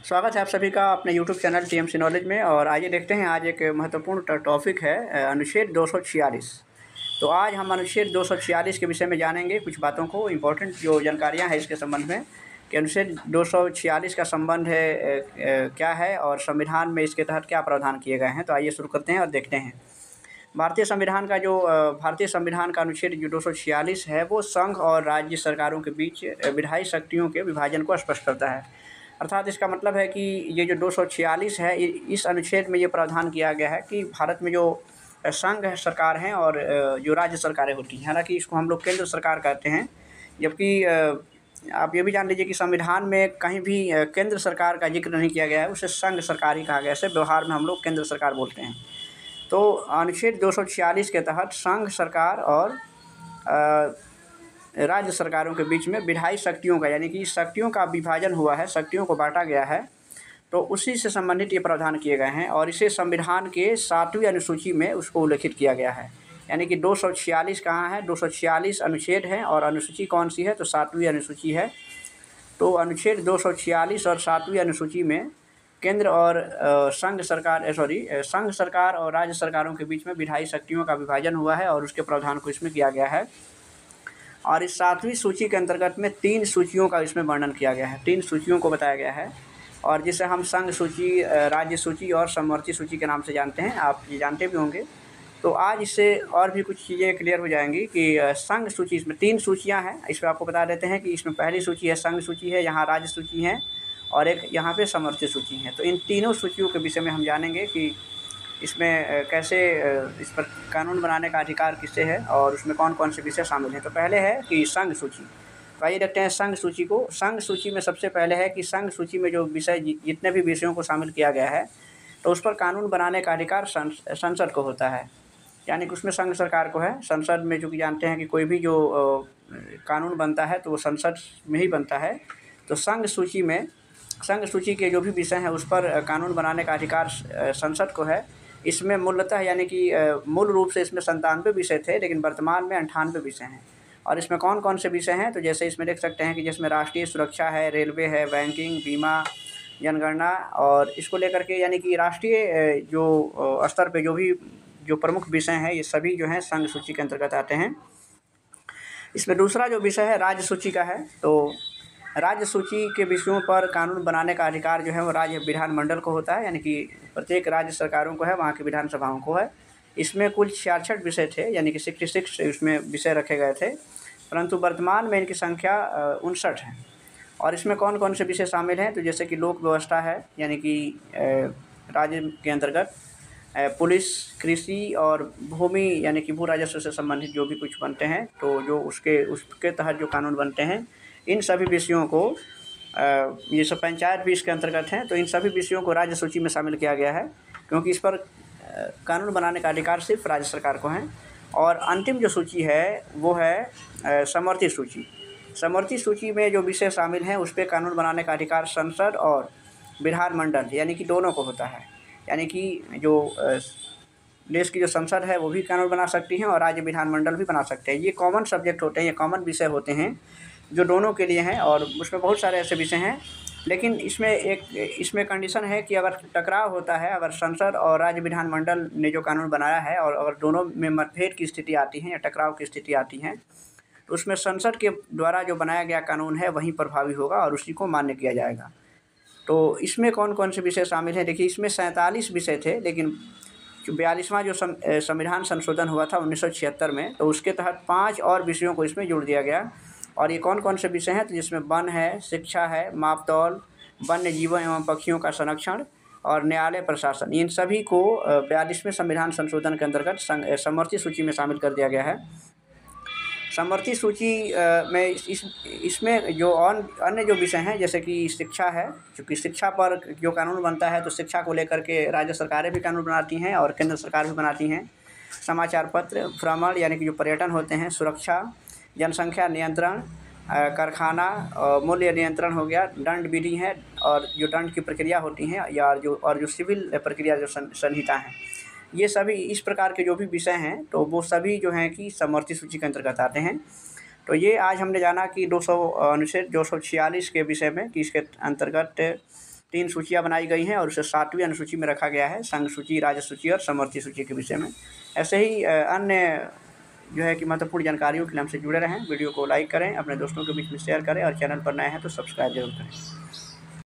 स्वागत है आप सभी का अपने यूट्यूब चैनल टीएमसी नॉलेज में। और आइए देखते हैं, आज एक महत्वपूर्ण टॉपिक है अनुच्छेद 246। तो आज हम अनुच्छेद 246 के विषय में जानेंगे कुछ बातों को, इम्पोर्टेंट जो जानकारियां हैं इसके संबंध में कि अनुच्छेद 246 का संबंध है क्या है और संविधान में इसके तहत क्या प्रावधान किए गए हैं। तो आइए शुरू करते हैं और देखते हैं। भारतीय संविधान का अनुच्छेद जो 246 है वो संघ और राज्य सरकारों के बीच विधायी शक्तियों के विभाजन को स्पष्ट करता है। अर्थात इसका मतलब है कि ये जो 246 है, इस अनुच्छेद में ये प्रावधान किया गया है कि भारत में जो संघ सरकार हैं और जो राज्य सरकारें होती हैं, हालांकि इसको हम लोग केंद्र सरकार कहते हैं, जबकि आप ये भी जान लीजिए कि संविधान में कहीं भी केंद्र सरकार का जिक्र नहीं किया गया है, उसे संघ सरकार ही कहा गया है। ऐसे व्यवहार में हम लोग केंद्र सरकार बोलते हैं। तो अनुच्छेद 246 के तहत संघ सरकार और राज्य सरकारों के बीच में विधायी शक्तियों का, यानी कि शक्तियों का विभाजन हुआ है, शक्तियों को बांटा गया है, तो उसी से संबंधित ये प्रावधान किए गए हैं और इसे संविधान के 7वीं अनुसूची में उसको उल्लेखित किया गया है। यानी कि 246 कहाँ है, 246 अनुच्छेद है और अनुसूची कौन सी है, तो 7वीं अनुसूची है। तो अनुच्छेद 246 और 7वीं अनुसूची में केंद्र और संघ सरकार और राज्य सरकारों के बीच में विधायी शक्तियों का विभाजन हुआ है और उसके प्रावधान को इसमें किया गया है। और इस 7वीं सूची के अंतर्गत में 3 सूचियों का इसमें वर्णन किया गया है, 3 सूचियों को बताया गया है, और जिसे हम संघ सूची, राज्य सूची और समवर्ती सूची के नाम से जानते हैं। आप ये जानते भी होंगे। तो आज इससे और भी कुछ चीज़ें क्लियर हो जाएंगी कि संघ सूची, इसमें 3 सूचियाँ हैं। इसमें आपको बता देते हैं कि इसमें पहली सूची है संघ सूची है, यहाँ राज्य सूची है और एक यहाँ पे समवर्ती सूची है। तो इन तीनों सूचियों के विषय में हम जानेंगे कि इसमें कैसे इस पर कानून बनाने का अधिकार किससे है और उसमें कौन कौन से विषय शामिल हैं। तो पहले है कि संघ सूची। तो आइए देखते हैं संघ सूची को। संघ सूची में सबसे पहले है कि संघ सूची में जो विषय, जितने भी विषयों को शामिल किया गया है, तो उस पर कानून बनाने का अधिकार संसद को होता है। यानी कि उसमें संघ सरकार को है। संसद में चूँकि जानते हैं कि कोई भी जो कानून बनता है तो वो संसद में ही बनता है। तो संघ सूची के जो भी विषय हैं उस पर कानून बनाने का अधिकार संसद को है। इसमें मूलतः, यानी कि मूल रूप से इसमें 97 विषय थे, लेकिन वर्तमान में 98 विषय हैं। और इसमें कौन कौन से विषय हैं, तो जैसे इसमें देख सकते हैं कि जिसमें राष्ट्रीय सुरक्षा है, रेलवे है, बैंकिंग, बीमा, जनगणना, और इसको लेकर के यानी कि राष्ट्रीय जो स्तर पे जो प्रमुख विषय हैं, ये सभी जो हैं संघ सूची के अंतर्गत आते हैं। इसमें दूसरा जो विषय है राज्य सूची का है। तो राज्य सूची के विषयों पर कानून बनाने का अधिकार जो है वो राज्य विधानमंडल को होता है, यानी कि प्रत्येक राज्य सरकारों को है, वहाँ की विधानसभाओं को है। इसमें कुल 66 विषय थे, यानी कि 66 इसमें विषय रखे गए थे, परंतु वर्तमान में इनकी संख्या 59 है। और इसमें कौन कौन से विषय शामिल हैं, तो जैसे कि लोक व्यवस्था है, यानी कि राज्य के अंतर्गत पुलिस, कृषि और भूमि, यानी कि भू राजस्व से संबंधित जो भी कुछ बनते हैं, तो जो उसके तहत जो कानून बनते हैं, इन सभी विषयों को, ये सब पंचायत भी इसके अंतर्गत हैं, तो इन सभी विषयों को राज्य सूची में शामिल किया गया है, क्योंकि इस पर कानून बनाने का अधिकार सिर्फ राज्य सरकार को है। और अंतिम जो सूची है वो है समवर्ती सूची। समवर्ती सूची में जो विषय शामिल हैं उस पर कानून बनाने का अधिकार संसद और विधानमंडल, यानी कि दोनों को होता है। यानी कि जो देश की जो संसद है वो भी कानून बना सकती हैं और राज्य विधानमंडल भी बना सकते हैं। ये कॉमन सब्जेक्ट होते हैं, ये कॉमन विषय होते हैं जो दोनों के लिए हैं। और उसमें बहुत सारे ऐसे विषय हैं, लेकिन इसमें कंडीशन है कि अगर टकराव होता है, अगर संसद और राज्य विधानमंडल ने जो कानून बनाया है और अगर दोनों में मतभेद की स्थिति आती है या टकराव की स्थिति आती है, तो उसमें संसद के द्वारा जो बनाया गया कानून है वही प्रभावी होगा और उसी को मान्य किया जाएगा। तो इसमें कौन कौन से विषय शामिल हैं, देखिए इसमें 47 विषय थे, लेकिन 42वां जो संविधान संशोधन हुआ था 1976 में, तो उसके तहत 5 और विषयों को इसमें जोड़ दिया गया। और ये कौन कौन से विषय हैं, तो जिसमें वन है, शिक्षा है, मापतौल, वन्य जीवों एवं पक्षियों का संरक्षण और न्यायालय प्रशासन, इन सभी को 42वें संविधान संशोधन के अंतर्गत समवर्ती सूची में शामिल कर दिया गया है। समवर्ती सूची में इसमें जो अन्य जो विषय हैं, जैसे कि शिक्षा है, क्योंकि शिक्षा पर जो कानून बनता है तो शिक्षा को लेकर के राज्य सरकारें भी कानून बनाती हैं और केंद्र सरकार भी बनाती हैं। समाचार पत्र, भ्रमण, यानी कि जो पर्यटन होते हैं, सुरक्षा, जनसंख्या नियंत्रण, कारखाना, मूल्य नियंत्रण हो गया, दंड विधि है और जो दंड की प्रक्रिया होती हैं या जो सिविल प्रक्रिया जो संहिता है, ये सभी इस प्रकार के जो भी विषय हैं तो वो सभी जो हैं कि समवर्ती सूची के अंतर्गत आते हैं। तो ये आज हमने जाना कि अनुच्छेद 246 के विषय में कि इसके अंतर्गत 3 सूचियाँ बनाई गई हैं और उसे 7वीं अनुसूची में रखा गया है, संघ सूची, राज्य सूची और समवर्ती सूची के विषय में। ऐसे ही अन्य जो है कि महत्वपूर्ण जानकारियों के लिए हमसे जुड़े रहें। वीडियो को लाइक करें, अपने दोस्तों के बीच में शेयर करें और चैनल पर नए हैं तो सब्सक्राइब जरूर करें।